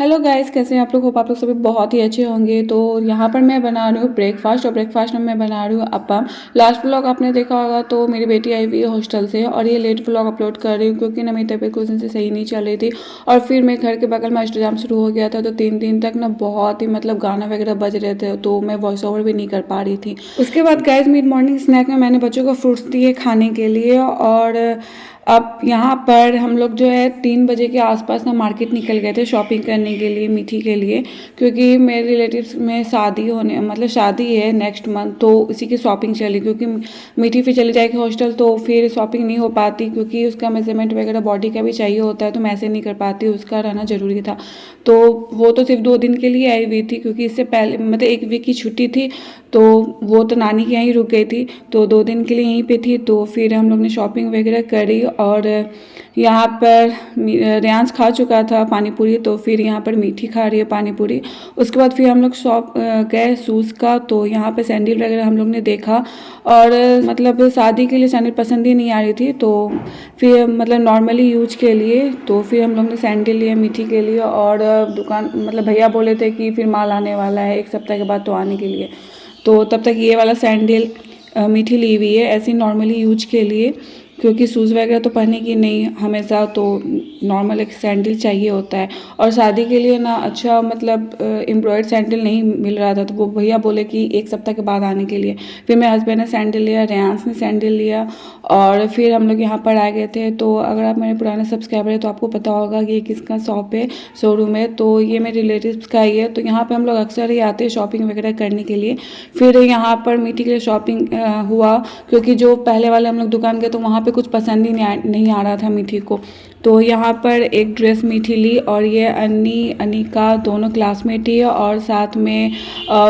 Hello guys, कैसे हैं आप लोग? होप आप लोग सभी बहुत ही अच्छे होंगे। तो यहाँ पर मैं बना रही हूँ ब्रेकफास्ट, और ब्रेकफास्ट में मैं बना रही हूँ अप्पम। लास्ट व्लॉग आपने देखा होगा, तो मेरी बेटी आई हुई है हॉस्टल से, और ये लेट व्लॉग अपलोड कर रही हूँ क्योंकि ना मेरी तबीयत कुछ दिन से सही नहीं चल रही थी। और फिर मेरे घर के बगल में अष्टजाम शुरू हो गया था, तो 3 दिन तक ना बहुत ही गाना वगैरह बज रहे थे, तो मैं वॉइस ओवर भी नहीं कर पा रही थी। उसके बाद गाइस, मिड मॉर्निंग स्नैक में मैंने बच्चों को फ्रूट्स दिए खाने के लिए। और अब यहाँ पर हम लोग जो है 3 बजे के आसपास ना मार्केट निकल गए थे शॉपिंग करने के लिए, मीठी के लिए, क्योंकि मेरे रिलेटिव्स में शादी होने शादी है नेक्स्ट मंथ, तो इसी की शॉपिंग चली। क्योंकि मीठी फिर चली जाएगी हॉस्टल, तो फिर शॉपिंग नहीं हो पाती, क्योंकि उसका मेजरमेंट वगैरह बॉडी का भी चाहिए होता है, तो मैं ऐसे नहीं कर पाती, उसका रहना ज़रूरी था। तो वो तो सिर्फ 2 दिन के लिए आई हुई थी, क्योंकि इससे पहले 1 वीक की छुट्टी थी, तो वो तो नानी के यहाँ रुक गई थी, तो 2 दिन के लिए यहीं पे थी। तो फिर हम लोग ने शॉपिंग वगैरह करी, और यहाँ पर रेयांश खा चुका था पानी पूरी, तो फिर यहाँ पर मीठी खा रही है पानी पूरी। उसके बाद फिर हम लोग शॉप गए शूज़ का, तो यहाँ पे सैंडल वगैरह हम लोग ने देखा, और शादी के लिए सैंडल पसंद ही नहीं आ रही थी, तो फिर नॉर्मली यूज के लिए, तो फिर हम लोग ने सैंडल लिए मीठी के लिए। और दुकान भैया बोले थे कि फिर माल आने वाला है 1 सप्ताह के बाद, तो आने के लिए, तो तब तक ये वाला सैंडल मीठी ली हुई है ऐसे नॉर्मली यूज के लिए, क्योंकि शूज़ वगैरह तो पहने की नहीं हमेशा, तो नॉर्मल एक सैंडल चाहिए होता है। और शादी के लिए ना अच्छा एम्ब्रॉयड सैंडल नहीं मिल रहा था, तो वो भैया बोले कि 1 सप्ताह के बाद आने के लिए। फिर मेरे हस्बैंड ने सैंडल लिया, रेयांश ने सैंडल लिया, और फिर हम लोग यहाँ पर आ गए थे। तो अगर आप मेरे पुराने सब्सक्राइबर है तो आपको पता होगा कि ये किसका शॉप है, शोरूम है, तो ये मेरे रिलेटिव्स का ही है। तो यहाँ पर हम लोग अक्सर ही आते हैं शॉपिंग वगैरह करने के लिए। फिर यहाँ पर मीठी के लिए शॉपिंग हुआ, क्योंकि जो पहले वाले हम लोग दुकान गए तो वहाँ पे कुछ पसंद ही नहीं आ रहा था मीठी को। तो यहाँ पर एक ड्रेस मीठी ली, और ये अनिका दोनों क्लासमेट ही है, और साथ में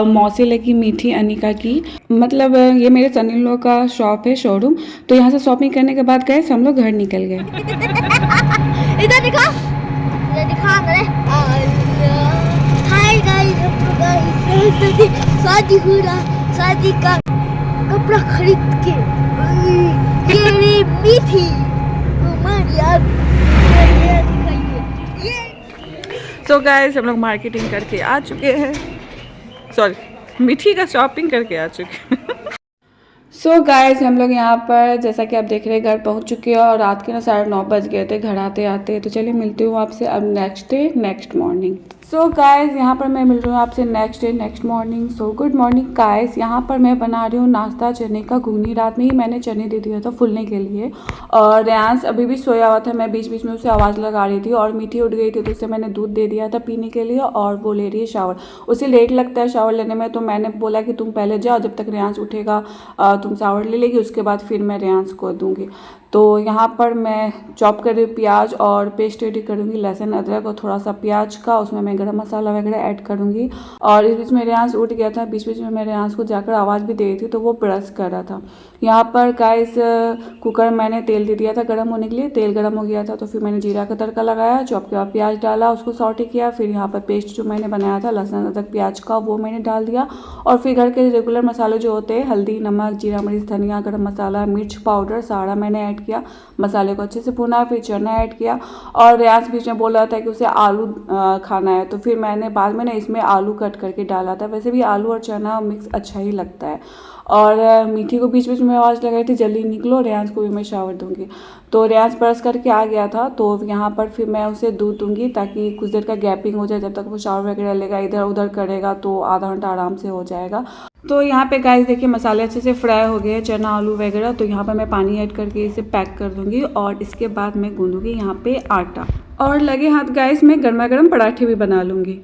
मौसी लगी मीठी अनिका की। ये मेरे सन इन लॉ का शॉप है, शोरूम। तो यहाँ से शॉपिंग करने के बाद गए हम लोग घर निकल गए। इधर दिखा, इधर दिखा मेरे। हाय गाइस, शादी हो रहा, शादी का कपड़ा खरीद के ये रे मीठी हमारी याद दिखाइए। सो गाइस, हम लोग मार्केटिंग करके आ चुके हैं, सॉरी मीठी का शॉपिंग करके आ चुके हैं। सो गाइस, हम लोग यहाँ पर जैसा कि आप देख रहे हैं घर पहुँच चुके हैं, और रात के ना 9:30 बज गए थे घर आते आते। तो चलिए मिलती हूँ आपसे अब next day next morning. So guys, यहाँ पर मैं मिल रही हूँ आपसे next day next morning. So good morning guys, यहाँ पर मैं बना रही हूँ नाश्ता, चने का घुगनी। रात में ही मैंने चने दे दिया था फूलने के लिए, और रेयांश अभी भी सोया हुआ था, मैं बीच बीच में उसे आवाज़ लगा रही थी। और मीठी उठ गई थी, तो उसे मैंने दूध दे दिया था पीने के लिए, और वो ले रही है शावर। उसे लेट लगता है शावर लेने में, तो मैंने बोला कि तुम पहले जाओ, जब तक रेयांश उठेगा तुम शावर ले लेगी, उसके बाद फिर मैं रेयांश को दूंगी। तो यहाँ पर मैं चॉप कर रही हूँ प्याज, और पेस्ट रेडी करूँगी लहसुन अदरक और थोड़ा सा प्याज का, उसमें मैं गरम मसाला वगैरह ऐड करूँगी। और इस बीच में रेयांश उठ गया था, बीच बीच में मैं रेयांश को जाकर आवाज़ भी दे रही थी, तो वो ब्रश कर रहा था। यहाँ पर गाइस, कुकर मैंने तेल दे दिया था गर्म होने के लिए, तेल गर्म हो गया था, तो फिर मैंने जीरा का तड़का लगाया, चॉप के बाद प्याज डाला, उसको सॉटे किया। फिर यहाँ पर पेस्ट जो मैंने बनाया था लहसुन अदरक प्याज का, वो मैंने डाल दिया। और फिर घर के रेगुलर मसाले जो होते हैं, हल्दी नमक जीरा मिर्च धनिया गरम मसाला मिर्च पाउडर सारा मैंने ऐड किया। मसाले को अच्छे से भुना, फिर चना ऐड किया। और रेयांश बीच में बोल रहा था कि उसे आलू खाना है, तो फिर मैंने बाद में ना इसमें आलू कट करके डाला था। वैसे भी आलू और चना मिक्स अच्छा ही लगता है। और मीठी को बीच बीच में आवाज़ लगाई थी जल्दी निकलो, रेयांश को भी मैं शावर दूंगी। तो रेयांश ब्रश करके आ गया था, तो यहाँ पर फिर मैं उसे दूध दूंगी, ताकि कुछ देर का गैपिंग हो जाए, जब तक वो शावर वगैरह लेगा इधर उधर करेगा, तो आधा घंटा आराम से हो जाएगा। तो यहाँ पे गाइस देखिए मसाले अच्छे से फ्राई हो गए, चना आलू वगैरह। तो यहाँ पर मैं पानी ऐड करके इसे पैक कर दूंगी, और इसके बाद मैं गूंदूंगी यहाँ पे आटा। और लगे हाथ गाइस मैं गर्मा गर्म पराठे भी बना लूँगी।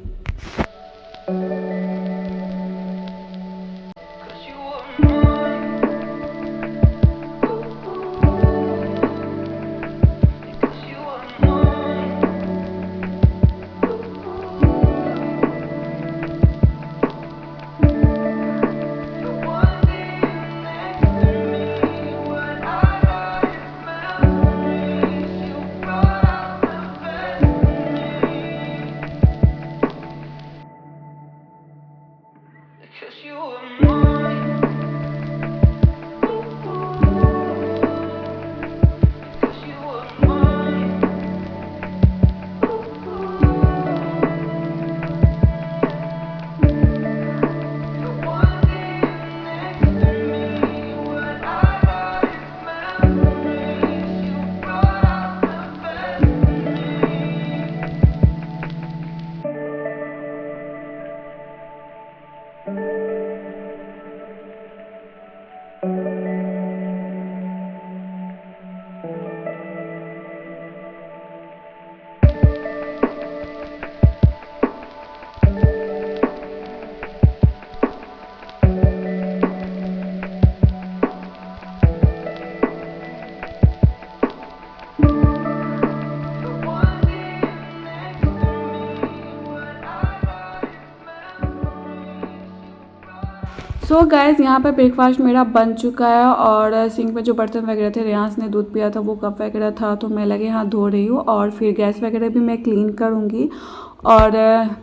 सो गाइस यहाँ पर ब्रेकफास्ट मेरा बन चुका है और सिंक में जो बर्तन वगैरह थे, रेयांस ने दूध पिया था, वो कप वगैरह था, तो मैं लगे हाथ धो रही हूँ और फिर गैस वगैरह भी मैं क्लीन करूँगी और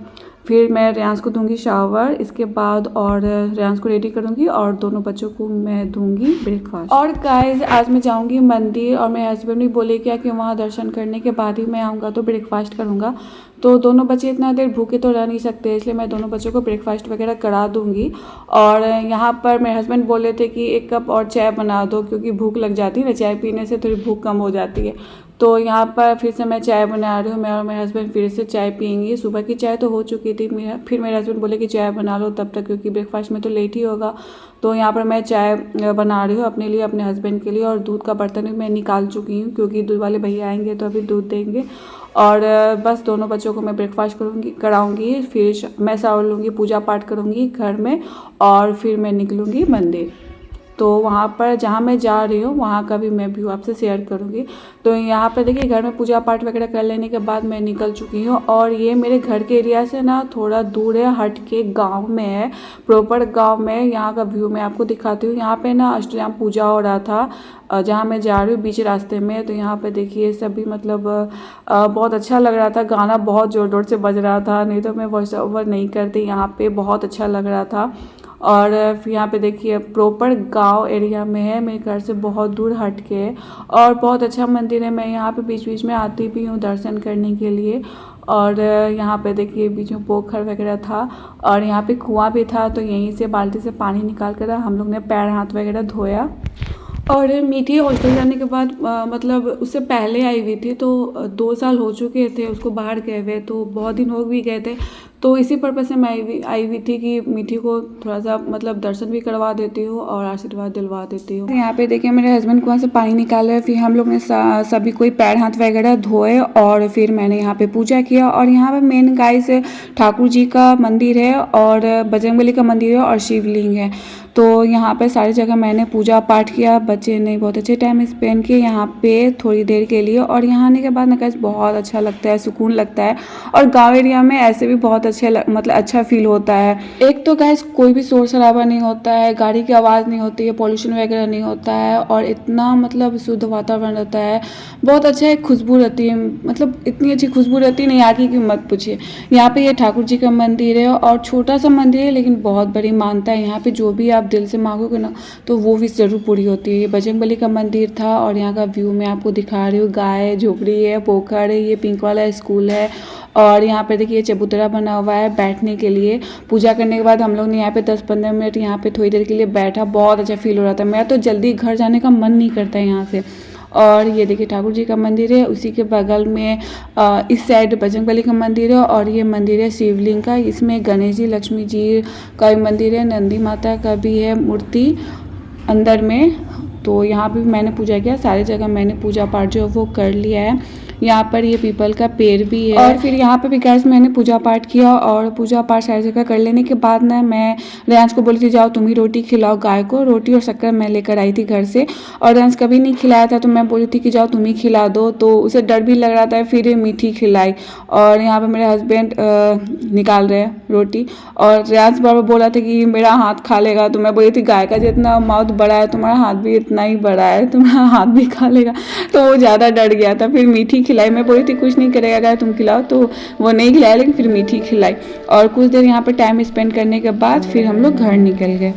फिर मैं रेयांस को दूंगी शावर, इसके बाद और रेयांस को रेडी करूँगी और दोनों बच्चों को मैं दूंगी ब्रेकफास्ट। और गाइस आज मैं जाऊँगी मंदिर और मेरे हस्बैंड भी बोले क्या कि वहाँ दर्शन करने के बाद ही मैं आऊँगा तो ब्रेकफास्ट करूँगा। तो दोनों बच्चे इतना देर भूखे तो रह नहीं सकते, इसलिए मैं दोनों बच्चों को ब्रेकफास्ट वगैरह करा दूँगी। और यहाँ पर मेरे हस्बैंड बोले थे कि 1 कप और चाय बना दो क्योंकि भूख लग जाती है ना, चाय पीने से थोड़ी भूख कम हो जाती है। तो यहाँ पर फिर से मैं चाय बना रही हूँ, मैं और मेरे हस्बैंड फिर से चाय पियेंगे। सुबह की चाय तो हो चुकी थी, फिर मेरे हस्बैंड बोले कि चाय बना लो तब तक, क्योंकि ब्रेकफास्ट में तो लेट ही होगा। तो यहाँ पर मैं चाय बना रही हूँ अपने लिए, अपने हस्बैंड के लिए, और दूध का बर्तन भी मैं निकाल चुकी हूँ क्योंकि दूध वाले भैया आएंगे तो अभी दूध देंगे। और बस दोनों बच्चों को मैं ब्रेकफास्ट कराऊंगी, फिर मैं शावर लूँगी, पूजा पाठ करूँगी घर में और फिर मैं निकलूँगी मंदिर। तो वहाँ पर जहाँ मैं जा रही हूँ वहाँ का भी मैं व्यू आपसे शेयर करूँगी। तो यहाँ पर देखिए घर में पूजा पाठ वगैरह कर लेने के बाद मैं निकल चुकी हूँ और ये मेरे घर के एरिया से ना थोड़ा दूर है, हट के गांव में है, प्रॉपर गांव में। यहाँ का व्यू मैं आपको दिखाती हूँ। यहाँ पे ना अष्टयाम पूजा हो रहा था जहाँ मैं जा रही हूँ बीच रास्ते में। तो यहाँ पे देखिए सभी मतलब बहुत अच्छा लग रहा था, गाना बहुत ज़ोर ज़ोर से बज रहा था, नहीं तो मैं वॉइस ओवर नहीं करती। यहाँ पे बहुत अच्छा लग रहा था। और फिर यहाँ पे देखिए प्रॉपर गांव एरिया में है, मेरे घर से बहुत दूर हट के है और बहुत अच्छा मंदिर है। मैं यहाँ पे बीच बीच में आती भी हूँ दर्शन करने के लिए। और यहाँ पे देखिए बीच में पोखर वगैरह था और यहाँ पे कुआं भी था, तो यहीं से बाल्टी से पानी निकाल कर हम लोग ने पैर हाथ वगैरह धोया। और मीठी हॉस्टल जाने के बाद मतलब उससे पहले आई हुई थी, तो 2 साल हो चुके थे उसको बाहर गए हुए, तो बहुत दिन हो भी गए थे। तो इसी पर्पज़ से मैं आई हुई थी कि मीठी को थोड़ा सा मतलब दर्शन भी करवा देती हूँ और आशीर्वाद दिलवा देती हूँ। यहाँ पे देखिए मेरे हस्बैंड कुआं से पानी निकाले, फिर हम लोग ने सभी कोई पैर हाथ वगैरह धोए और फिर मैंने यहाँ पे पूजा किया। और यहाँ पे मेन गाइस ठाकुर जी का मंदिर है और बजरंगबली का मंदिर है और शिवलिंग है। तो यहाँ पे सारी जगह मैंने पूजा पाठ किया, बच्चे ने बहुत अच्छे टाइम स्पेंड किए यहाँ पे थोड़ी देर के लिए। और यहाँ आने के बाद ना गाइस बहुत अच्छा लगता है, सुकून लगता है। और गांव एरिया में ऐसे भी बहुत मतलब अच्छा फील होता है। एक तो गाइस कोई भी शोर शराबा नहीं होता है, गाड़ी की आवाज़ नहीं होती है, पॉल्यूशन वगैरह नहीं होता है और इतना मतलब शुद्ध वातावरण रहता है, बहुत अच्छा एक खुशबू रहती है, मतलब इतनी अच्छी खुशबू रहती है, नहीं आगे की मत पूछिए। यहाँ पे ये ठाकुर जी का मंदिर है और छोटा सा मंदिर है लेकिन बहुत बड़ी मानता है। यहाँ पे जो भी आप दिल से मांगोगे ना तो वो विश जरूर पूरी होती है। ये बजरंगबली का मंदिर था और यहाँ का व्यू मैं आपको दिखा रही हूँ। गाय, झोपड़ी है, पोखर है, ये पिंक वाला स्कूल है और यहाँ पे देखिए चबूतरा बना हुआ है बैठने के लिए। पूजा करने के बाद हम लोग ने यहाँ पे 10-15 मिनट यहाँ पे थोड़ी देर के लिए बैठा, बहुत अच्छा फील हो रहा था। मेरा तो जल्दी घर जाने का मन नहीं करता है यहाँ से। और ये देखिए ठाकुर जी का मंदिर है, उसी के बगल में इस साइड बजरंगबली का मंदिर है और ये मंदिर है शिवलिंग का। इसमें गणेश जी, लक्ष्मी जी का भी मंदिर है, नंदी माता का भी है मूर्ति अंदर में। तो यहाँ पे मैंने पूजा किया, सारी जगह मैंने पूजा पाठ जो है वो कर लिया है। यहाँ पर ये पीपल का पेड़ भी है और फिर यहाँ पे भी गैस मैंने पूजा पाठ किया और पूजा पाठ सारी जगह कर लेने के बाद ना मैं रेयांश को बोली थी जाओ तुम ही रोटी खिलाओ गाय को। रोटी और शक्कर मैं लेकर आई थी घर से और रेयांश कभी नहीं खिलाया था, तो मैं बोली थी कि जाओ तुम ही खिला दो, तो उसे डर भी लग रहा था। फिर ये मीठी खिलाई और यहाँ पर मेरे हस्बैंड निकाल रहे हैं रोटी और रेयांश बार बोला था कि मेरा हाथ खा लेगा, तो मैं बोली थी गाय का जितना माउथ बड़ा है तुम्हारा हाथ भी इतना ही बड़ा है, तुम्हारा हाथ भी खा लेगा। तो वो ज़्यादा डर गया था। फिर मीठी खिलाई, मैं बोली थी कुछ नहीं करेगा गाय तुम खिलाओ, तो वो नहीं खिलाया लेकिन फिर मीठी खिलाई। और कुछ देर यहाँ पर टाइम स्पेंड करने के बाद फिर हम लोग घर निकल गए।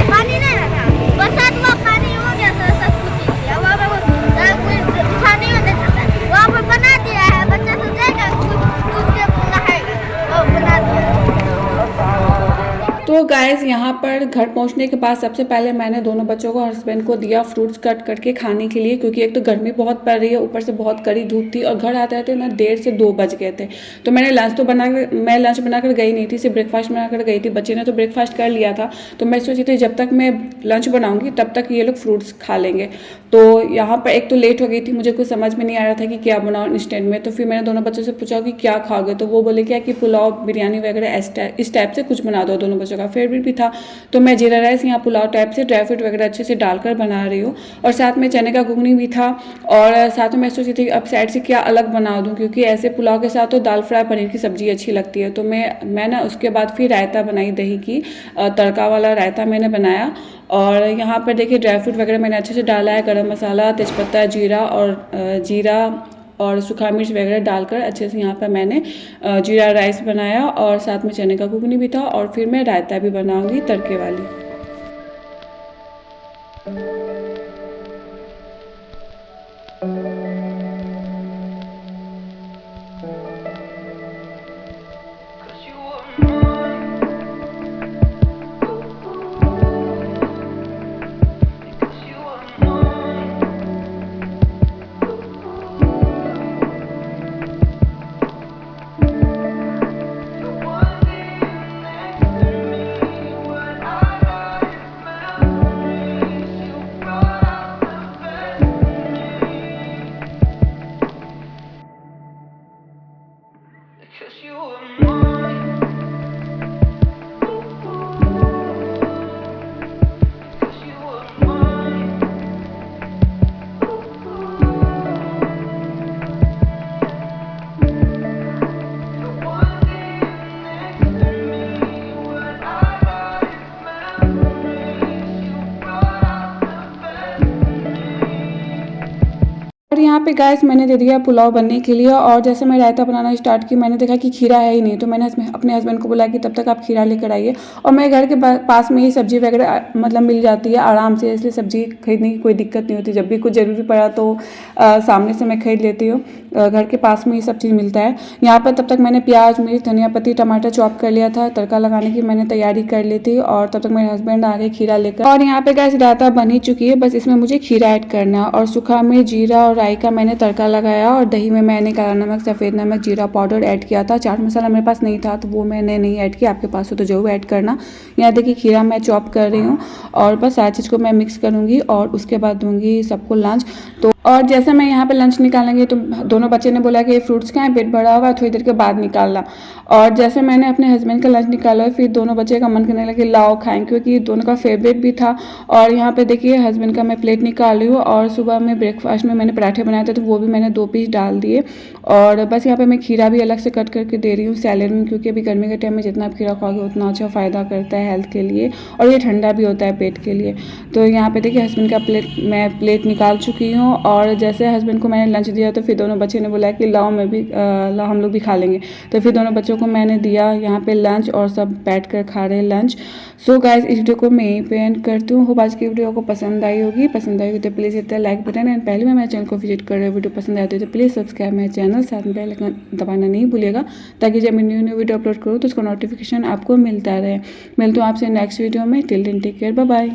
पानी नहीं रहा, बरसात हुआ पानी हो गया, सब कुछ किया वहाँ पे नहीं होने देता, वहाँ पर बना दिया है, बच्चा सब जाएगा कूद के नहाएगा और बना दिया। तो गाइस यहाँ पर घर पहुँचने के बाद सबसे पहले मैंने दोनों बच्चों को, हस्बैंड को दिया फ्रूट्स कट करके खाने के लिए, क्योंकि एक तो गर्मी बहुत पड़ रही है, ऊपर से बहुत कड़ी धूप थी और घर आते आते ना 1:30 से 2 बज गए थे। तो मैंने मैं लंच बनाकर गई नहीं थी, सिर्फ ब्रेकफास्ट बनाकर गई थी। बच्चे ने तो ब्रेकफास्ट कर लिया था, तो मैं सोची थी जब तक मैं लंच बनाऊँगी तब तक ये लोग फ्रूट्स खा लेंगे। तो यहाँ पर एक तो लेट हो गई थी, मुझे कुछ समझ में नहीं आ रहा था कि क्या बनाऊँ इंस्टेंट में। तो फिर मैंने दोनों बच्चों से पूछा कि क्या खाओगे, तो वो बोले क्या कि पुलाव, बिरयानी वगैरह इस टाइप से कुछ बना दो दोनों बच्चों बच्चों का फेवरेट भी था। तो मैं जीरा राइस यहाँ पुलाव टाइप से ड्राई फ्रूट वगैरह अच्छे से डालकर बना रही हूँ। और साथ में चने का घुगनी भी था। और साथ में मैं सोची थी अब साइड से क्या अलग बना दूँ, क्योंकि ऐसे पुलाव के साथ तो दाल फ्राई पनीर की सब्ज़ी अच्छी लगती है। तो मैं ना उसके बाद फिर रायता बनाई, दही की तड़का वाला रायता मैंने बनाया। और यहाँ पर देखिए ड्राई फ्रूट वगैरह मैंने अच्छे से डाला है, गरम मसाला, तेज़पत्ता, जीरा और सूखा मिर्च वगैरह डालकर अच्छे से यहाँ पर मैंने जीरा राइस बनाया। और साथ में चने का घुगनी भी था। और फिर मैं रायता भी बनाऊँगी तड़के वाली। और यहाँ पे गैस मैंने दे दिया पुलाव बनने के लिए। और जैसे मैं रायता बनाना स्टार्ट की, मैंने देखा कि खीरा है ही नहीं। तो मैंने अपने हस्बैंड को बोला कि तब तक आप खीरा लेकर आइए। और मैं घर के पास में ही सब्जी वगैरह मतलब मिल जाती है आराम से, इसलिए सब्जी खरीदने की कोई दिक्कत नहीं होती। जब भी कुछ ज़रूरी पड़ा तो सामने से मैं खरीद लेती हूँ। घर के पास में ही सब चीज़ मिलता है। यहाँ पर तब तक मैंने प्याज, मिर्च, धनिया पत्ती, टमाटर चॉप कर लिया था। तड़का लगाने की मैंने तैयारी कर ली थी। और तब तक मेरे हस्बैंड आ गए खीरा लेकर। और यहाँ पे गैस रायता बन ही चुकी है, बस इसमें मुझे खीरा ऐड करना। और सूखा मिर्च, जीरा और राई का मैंने तड़का लगाया। और दही में मैंने काला नमक, सफ़ेद नमक, जीरा पाउडर ऐड किया था। चाट मसाला मेरे पास नहीं था तो वो मैंने नहीं ऐड किया, आपके पास हो तो जरूर ऐड करना। यहाँ देखिए खीरा मैं चॉप कर रही हूँ। और बस सारी चीज़ को मैं मिक्स करूँगी और उसके बाद दूँगी सबको लंच। तो और जैसे मैं यहाँ पे लंच निकालेंगे तो दोनों बच्चे ने बोला कि ये फ्रूट्स खाएं, पेट भरा हुआ, थोड़ी देर के बाद निकालना। और जैसे मैंने अपने हस्बैंड का लंच निकाला, फिर दोनों बच्चे का मन करने लगे लाओ खाएं, क्योंकि दोनों का फेवरेट भी था। और यहाँ पे देखिए हस्बैंड का मैं प्लेट निकाल रही हूँ। और सुबह में ब्रेकफास्ट में मैंने पराठे बनाए थे तो वो भी मैंने 2 पीस डाल दिए। और बस यहाँ पे मैं खीरा भी अलग से कट करके दे रही हूँ सैलेड में, क्योंकि अभी गर्मी के टाइम में जितना आप खीरा खाओगे उतना अच्छा फ़ायदा करता है हेल्थ के लिए। और ये ठंडा भी होता है पेट के लिए। तो यहाँ पे देखिए हस्बैंड का प्लेट निकाल चुकी हूँ। और जैसे हस्बैंड को मैंने लंच दिया तो फिर दोनों बच्चे ने बोला कि लाओ लाओ हम लोग भी खा लेंगे। तो फिर दोनों बच्चों को मैंने दिया यहाँ पे लंच, और सब बैठ कर खा रहे हैं लंच। सो गाइस इस वीडियो को मैं यहीं पे एंड करती हूँ। होप आज की वीडियो को पसंद आई होगी। पसंद आई होगी तो please hit the like button. And पहले मेरे चैनल को विजिट कर रहे हो, वीडियो पसंद आए तो प्लीज़ सब्सक्राइब मेरे चैनल, साथ में बेल आइकन दबाना नहीं भूलिएगा, ताकि जब मैं न्यू वीडियो अपलोड करूँ तो उसका नोटिफिकेशन आपको मिलता रहे। मिलती हूँ आपसे नेक्स्ट वीडियो में। Till then take care, bye bye.